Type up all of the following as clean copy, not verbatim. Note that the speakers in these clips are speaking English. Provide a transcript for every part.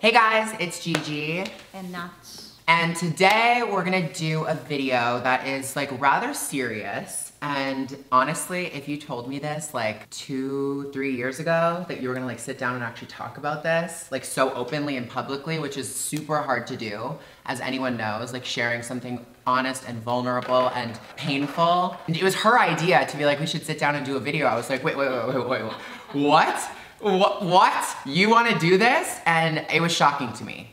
Hey guys, it's Gigi. And Nats. And today we're gonna do a video that is like rather serious. And honestly, if you told me this like 2-3 years ago, that you were gonna like sit down and actually talk about this, like so openly and publicly, which is super hard to do, as anyone knows, like sharing something honest and vulnerable and painful. And it was her idea to be like, we should sit down and do a video. I was like, wait, what? What? You wanna do this? And it was shocking to me.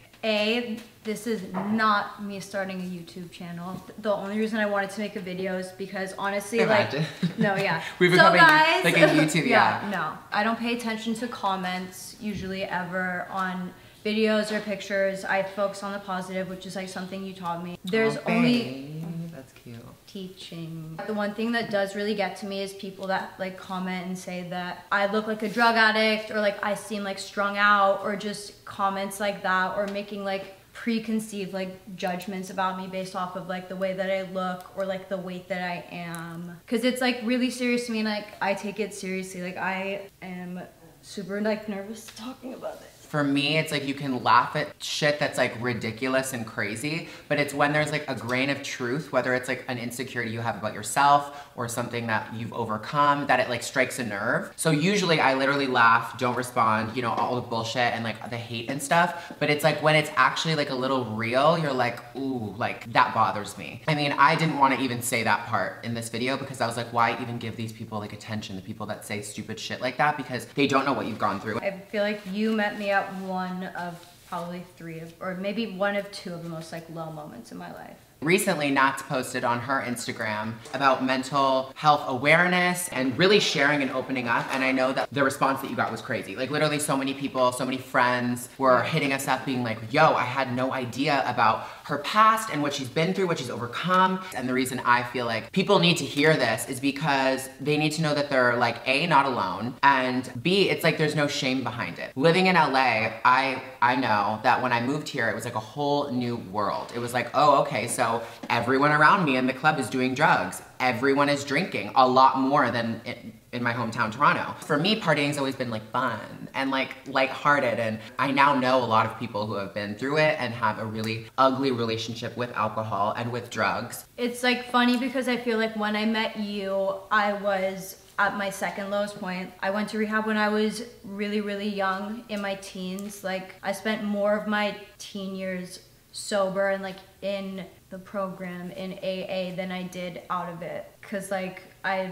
This is not me starting a YouTube channel. The only reason I wanted to make a video is because honestly, We've become like a YouTube, no. I don't pay attention to comments usually ever on videos or pictures. I focus on the positive, which is like something you taught me. There's That's cute. Teaching. The one thing that does really get to me is people that like comment and say that I look like a drug addict, or like I seem like strung out, or just comments like that, or making like preconceived like judgments about me based off of like the way that I look or like the weight that I am. Cause it's like really serious to me, and like I take it seriously. Like I am super like nervous talking about it. For me, it's like you can laugh at shit that's like ridiculous and crazy, but it's when there's like a grain of truth, whether it's like an insecurity you have about yourself or something that you've overcome, that it like strikes a nerve. So usually I literally laugh, don't respond, you know, all the bullshit and like the hate and stuff, but it's like when it's actually like a little real, you're like, ooh, like that bothers me. I mean, I didn't want to even say that part in this video because I was like, why even give these people like attention, the people that say stupid shit like that, because they don't know what you've gone through. I feel like you met me at one of probably or maybe one of two of the most like low moments in my life. Recently, Nats posted on her Instagram about mental health awareness and really sharing and opening up. And I know that the response that you got was crazy. Like literally so many people, so many friends were hitting us up being like, yo, I had no idea about her past and what she's been through, what she's overcome. And the reason I feel like people need to hear this is because they need to know that they're like, A, not alone, and B, it's like there's no shame behind it. Living in LA, I know that when I moved here, it was like a whole new world. It was like, oh, okay, so everyone around me in the club is doing drugs. Everyone is drinking a lot more than in my hometown, Toronto. For me, partying's always been like fun and like lighthearted, and I now know a lot of people who have been through it and have a really ugly relationship with alcohol and with drugs. It's like funny because I feel like when I met you, I was at my second lowest point. I went to rehab when I was really, really young in my teens. Like I spent more of my teen years sober and like in the program in AA than I did out of it, because like I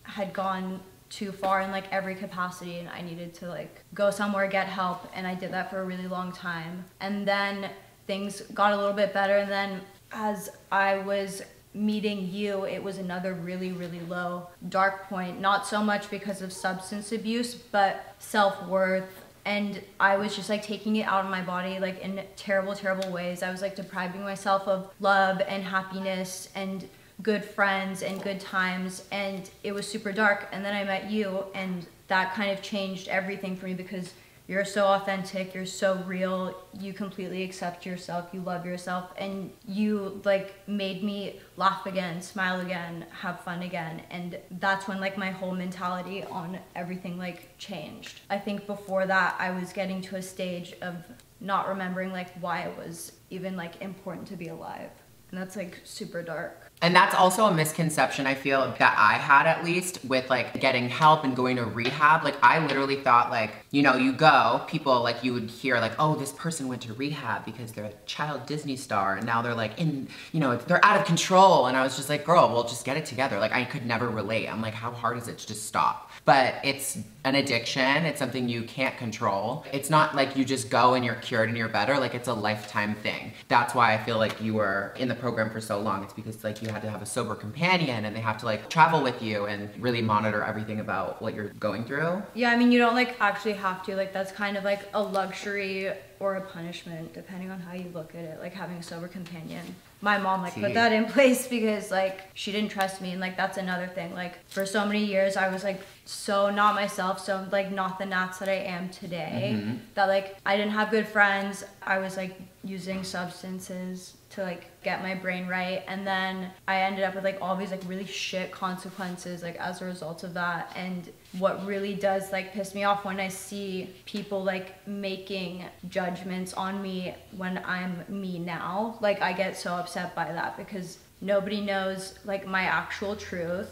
had gone too far in like every capacity and I needed to like go somewhere, get help, and I did that for a really long time. And then things got a little bit better, and then as I was meeting you, it was another really, really low dark point, not so much because of substance abuse but self-worth. And I was just like taking it out of my body like in terrible, terrible ways. I was like depriving myself of love and happiness and good friends and good times, and it was super dark. And then I met you, and that kind of changed everything for me because you're so authentic, you're so real, you completely accept yourself, you love yourself, and you like made me laugh again, smile again, have fun again. And that's when like my whole mentality on everything like changed. I think before that I was getting to a stage of not remembering like why it was even like important to be alive. And that's like super dark. And that's also a misconception I feel that I had, at least, with like getting help and going to rehab. Like I literally thought like, you know, you go, people like you would hear like, oh, this person went to rehab because they're a child Disney star and now they're like in, you know, they're out of control. And I was just like, girl, well, just get it together. Like I could never relate. I'm like, how hard is it to just stop? But it's an addiction. It's something you can't control. It's not like you just go and you're cured and you're better. Like it's a lifetime thing. That's why I feel like you were in the program for so long. It's because like you had to have a sober companion and they have to like travel with you and really monitor everything about what you're going through. Yeah, I mean, you don't like actually have to. Like that's kind of like a luxury or a punishment depending on how you look at it, like having a sober companion. My mom like put that in place because like she didn't trust me, and like that's another thing. Like for so many years I was like so not myself, so like not the Nats that I am today. That like I didn't have good friends. I was like using substances to like get my brain right, and then I ended up with like all these like really shit consequences like as a result of that. And what really does like piss me off when I see people like making judgments on me when I'm me now. Like I get so upset by that because nobody knows like my actual truth.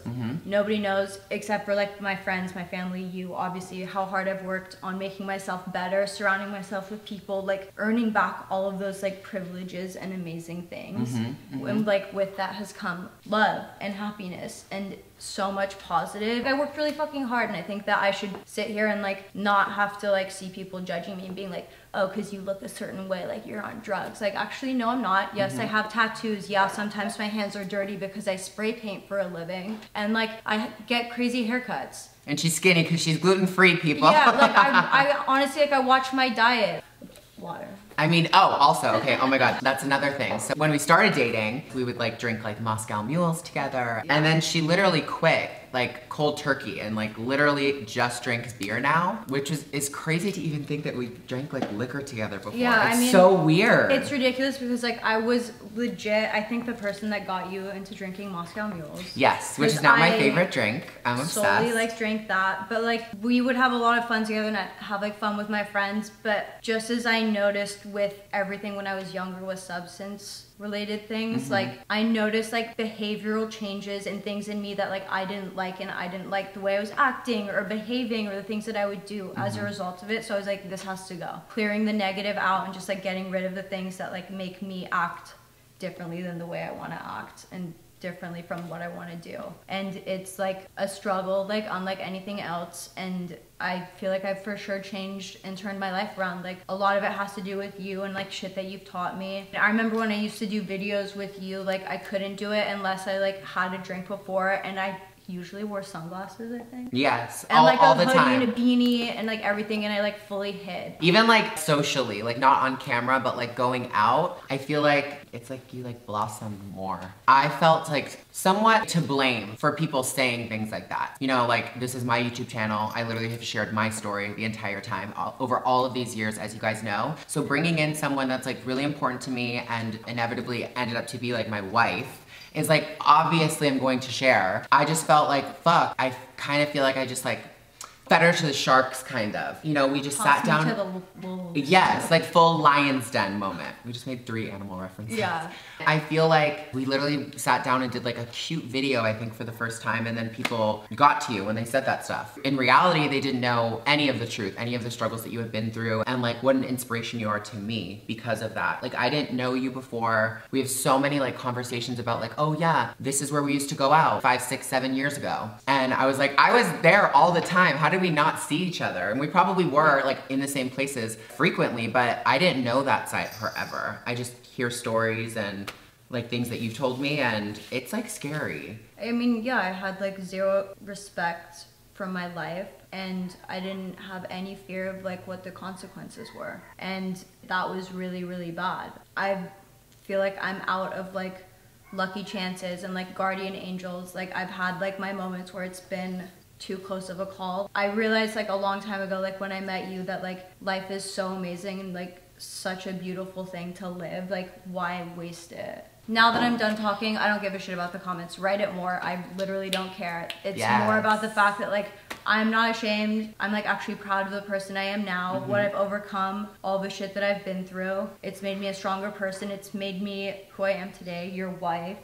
Nobody knows except for like my friends, my family, you, obviously, how hard I've worked on making myself better, surrounding myself with people, like earning back all of those like privileges and amazing things. And like with that has come love and happiness and so much positive. I worked really fucking hard, and I think that I should sit here and like not have to like see people judging me and being like, oh, because you look a certain way, like you're on drugs. Like, actually, no, I'm not. Yes, I have tattoos. Yeah, sometimes my hands are dirty because I spray paint for a living. And like, I get crazy haircuts. And she's skinny because she's gluten-free, people. Yeah, like I honestly, like I watch my diet. Water. I mean, oh, also, okay, oh my God, that's another thing. So when we started dating, we would like drink like Moscow mules together. And then she literally quit, like cold turkey, and like literally just drinks beer now, which is crazy to even think that we drank like liquor together before. Yeah, it's I mean, so weird. It's ridiculous because like I was legit, I think the person that got you into drinking Moscow mules. Yes, which is not my favorite drink. I'm obsessed. Solely like drank that, but like we would have a lot of fun together and I'd have like fun with my friends. But just as I noticed with everything when I was younger with substance related things, like I noticed like behavioral changes and things in me that like I didn't like, and I didn't like the way I was acting or behaving or the things that I would do as a result of it. So I was like, this has to go. Clearing the negative out and just like getting rid of the things that like make me act differently than the way I want to act and differently from what I want to do. And it's like a struggle like unlike anything else, and I feel like I've for sure changed and turned my life around. Like a lot of it has to do with you and like shit that you've taught me. I remember when I used to do videos with you, like I couldn't do it unless I like had a drink before, and I usually wore sunglasses, I think. Yes, and like all a the hoodie time. and a beanie and like everything, and I like fully hid. Even like socially, like not on camera, but like going out, I feel like it's like you like blossom more. I felt like somewhat to blame for people saying things like that. You know, like this is my YouTube channel. I literally have shared my story the entire time over all of these years, as you guys know. So bringing in someone that's like really important to me and inevitably ended up to be like my wife is like, obviously I'm going to share. I just felt like, fuck, I kind of feel like I just like fed her to the sharks, kind of. You know, we just sat down. To the wolves. Yes, like full lion's den moment. We just made 3 animal references. Yeah. I feel like we literally sat down and did like a cute video, I think, for the first time, and then people got to you when they said that stuff. In reality, they didn't know any of the truth, any of the struggles that you have been through, and like what an inspiration you are to me because of that. Like I didn't know you before. We have so many like conversations about like, oh yeah, this is where we used to go out 5, 6, 7 years ago. And I was like, I was there all the time. How did we not see each other? And we probably were like in the same places frequently, but I didn't know that side forever. I just hear stories and like things that you've told me, and it's like scary. I mean, yeah, I had like zero respect for my life, and I didn't have any fear of like what the consequences were, and that was really, really bad. I feel like I'm out of like lucky chances and like guardian angels. Like I've had like my moments where it's been too close of a call. I realized like a long time ago, like when I met you, that like life is so amazing and like such a beautiful thing to live. Like why waste it? Now that I'm done talking, I don't give a shit about the comments. Write it more. I literally don't care. It's more about the fact that like I'm not ashamed. I'm like actually proud of the person I am now, what I've overcome, all the shit that I've been through. It's made me a stronger person. It's made me who I am today, your wife,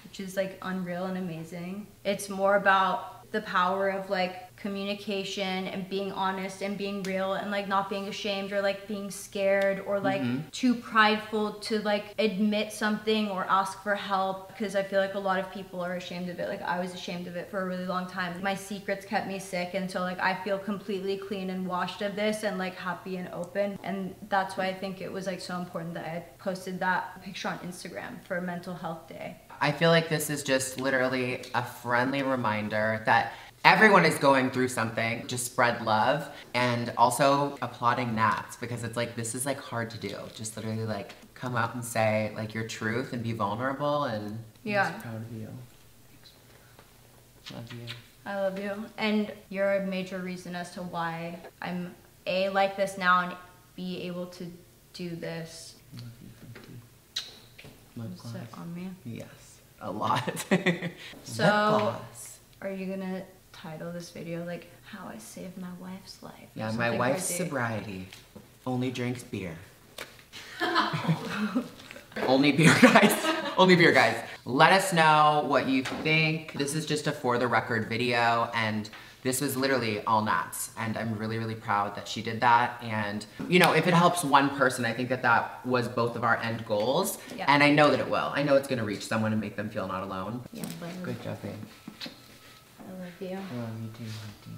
which is like unreal and amazing. It's more about the power of like communication and being honest and being real and like not being ashamed or like being scared or like too prideful to like admit something or ask for help, because I feel like a lot of people are ashamed of it. Like I was ashamed of it for a really long time. My secrets kept me sick, and so like I feel completely clean and washed of this and like happy and open, and that's why I think it was like so important that I posted that picture on Instagram for Mental Health Day. I feel like this is just literally a friendly reminder that everyone is going through something. Just spread love, and also applauding Nats, because it's like, this is like hard to do. Just literally like come out and say like your truth and be vulnerable, and I'm just proud of you. Love you. I love you. And you're a major reason as to why I'm A, like this now, and B, able to do this. Love you, Lip gloss. Sit on me. Yes, a lot. So, are you gonna title this video like how I saved my wife's life. Yeah, my wife's sobriety. Only drinks beer. Only beer, guys. Only beer, guys. Let us know what you think. This is just a for the record video, and this was literally all Nats, and I'm really, really proud that she did that. And you know, if it helps one person, I think that that was both of our end goals. Yeah. And I know that it will. I know it's gonna reach someone and make them feel not alone. Yeah, but good job, babe. I love you. I love you too, Hunty.